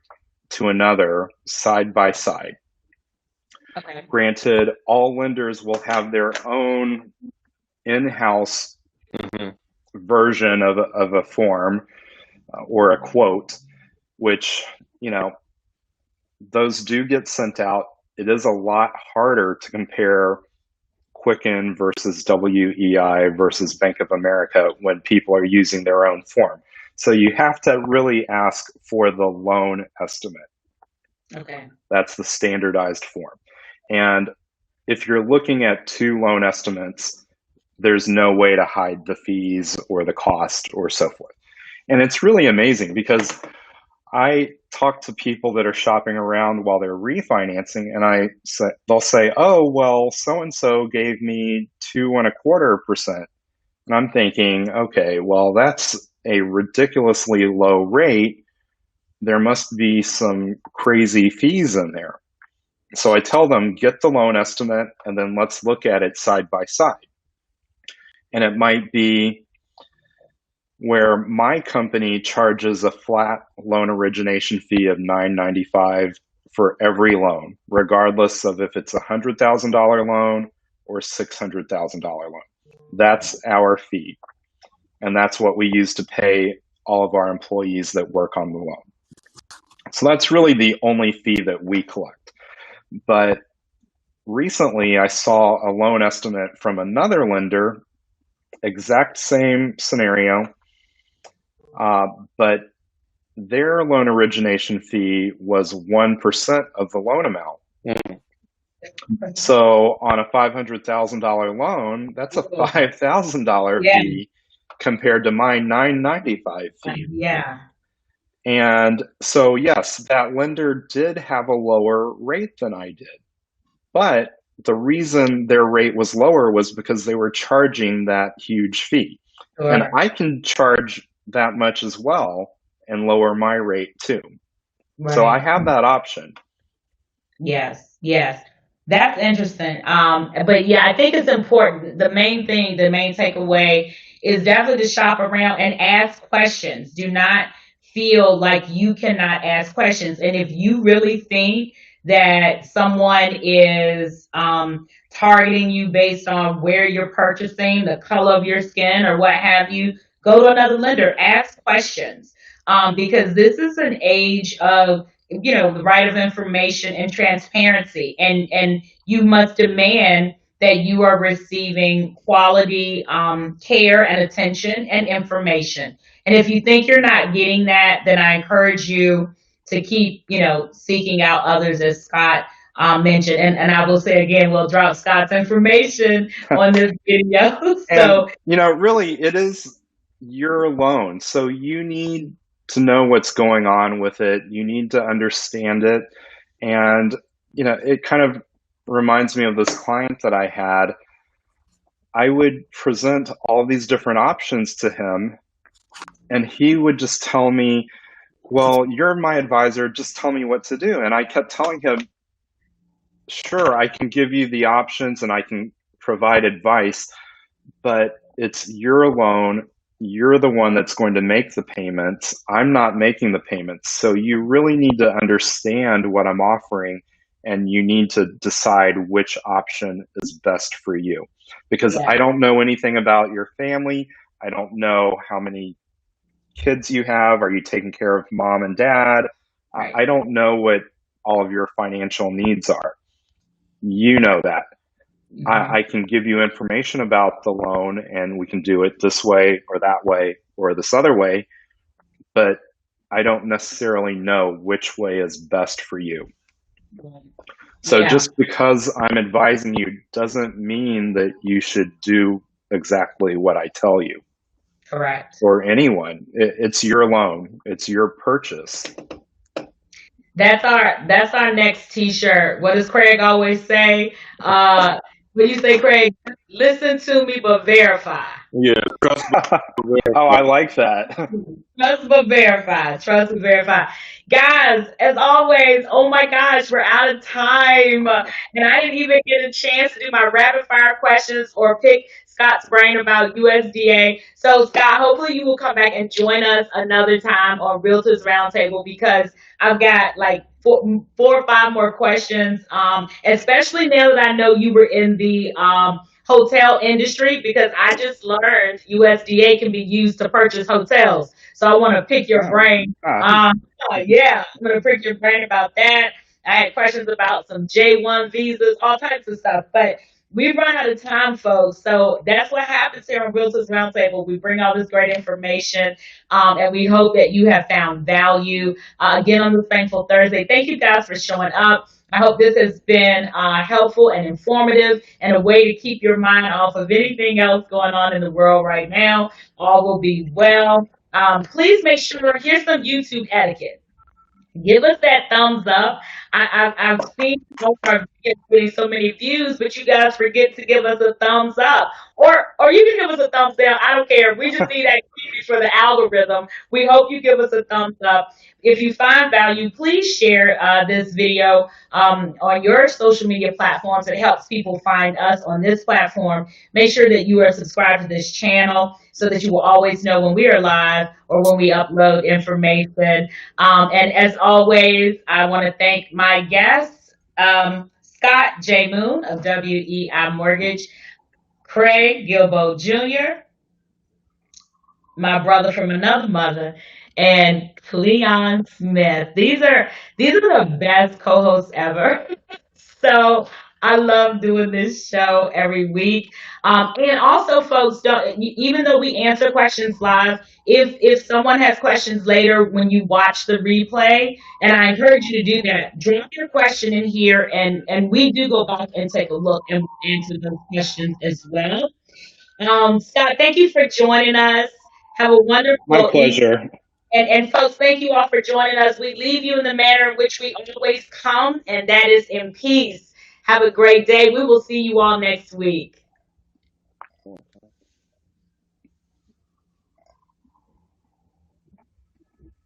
to another side by side. Okay. Granted, all lenders will have their own in-house version of a form or a quote, which, those do get sent out. It is a lot harder to compare Quicken versus WEI versus Bank of America when people are using their own form. So you have to really ask for the loan estimate. Okay. That's the standardized form. And if you're looking at two loan estimates, there's no way to hide the fees or the cost or so forth. And it's really amazing because I talk to people that are shopping around while they're refinancing, and they'll say, "Oh, well, so-and-so gave me 2.25%." And I'm thinking, okay, well, that's a ridiculously low rate. There must be some crazy fees in there. So I tell them, get the loan estimate, and then let's look at it side by side. And it might be where my company charges a flat loan origination fee of $9.95 for every loan, regardless of if it's a $100,000 loan or $600,000 loan. That's our fee. And that's what we use to pay all of our employees that work on the loan. So that's really the only fee that we collect. But recently I saw a loan estimate from another lender, exact same scenario, but their loan origination fee was 1% of the loan amount. So on a $500,000 loan, that's a $5,000 Yeah, fee compared to my $995 fee. yeah, And so, yes, that lender did have a lower rate than I did. But the reason their rate was lower was because they were charging that huge fee. And sure. I can charge that much as well and lower my rate too. So I Right. have that option. Yes, yes. That's interesting. But yeah, I think it's important. The main thing, the main takeaway is definitely to shop around and ask questions. Do not feel like you cannot ask questions. And if you really think that someone is targeting you based on where you're purchasing, the color of your skin, or what have you, go to another lender. Ask questions. Because this is an age of the right of information and transparency, and you must demand that you are receiving quality care and attention and information. And if you think you're not getting that, then I encourage you to keep seeking out others, as Scott mentioned. And I will say again, we'll drop Scott's information on this video. And, So really, it is your loan. So you need to know what's going on with it. You need to understand it. And, it kind of reminds me of this client that I had. I would present all these different options to him, and he would just tell me, well, you're my advisor, just tell me what to do. And I kept telling him, sure, I can give you the options and I can provide advice, but it's your loan. You're the one that's going to make the payments. I'm not making the payments. So you really need to understand what I'm offering, and you need to decide which option is best for you. Because yeah, I don't know anything about your family. I don't know how many kids you have. Are you taking care of mom and dad? right. I don't know what all of your financial needs are. You know that. Mhm. I can give you information about the loan, and we can do it this way or that way or this other way, but I don't necessarily know which way is best for you. So Yeah, just because I'm advising you doesn't mean that you should do exactly what I tell you correct. or anyone. It's your loan. It's your purchase. That's our next T-shirt. What does Craig always say? When you say, Craig, listen to me but verify. Yeah, trust Oh, but I like that. Trust but verify. Trust but verify. Guys, as always, oh my gosh, we're out of time. And I didn't even get a chance to do my rapid fire questions or pick Scott's brain about USDA. So, Scott, hopefully you will come back and join us another time on Realtors Roundtable, because I've got like four or five more questions, especially now that I know you were in the hotel industry, because I just learned USDA can be used to purchase hotels. So I want to pick your Oh, brain. Yeah, I'm going to pick your brain about that. I had questions about some J1 visas, all types of stuff. But we've run out of time, folks. So that's what happens here on Realtors Roundtable. We bring all this great information, and we hope that you have found value. Again, on this Thankful Thursday, thank you guys for showing up. I hope this has been helpful and informative, and a way to keep your mind off of anything else going on in the world right now. All will be well. Please make sure, here's some YouTube etiquette. Give us that thumbs up. I've seen all of our videos getting so many views, but you guys forget to give us a thumbs up, or you can give us a thumbs down. I don't care. We just need activity for the algorithm. We hope you give us a thumbs up. If you find value, please share this video on your social media platforms. It helps people find us on this platform. Make sure that you are subscribed to this channel so that you will always know when we are live or when we upload information. And as always, I want to thank my guests, Scott J. Moon of WEI Mortgage, Craig Gilbo Jr., my brother from another mother, and Cleon Smith. These are the best co-hosts ever. So I love doing this show every week. And also, folks, don't even though we answer questions live, if someone has questions later when you watch the replay, and I encourage you to do that, drop your question in here, and we do go back and take a look and answer those questions as well. Scott, thank you for joining us. Have a My wonderful evening. pleasure. And folks, thank you all for joining us. We leave you in the manner in which we always come, and that is in peace. Have a great day. We will see you all next week.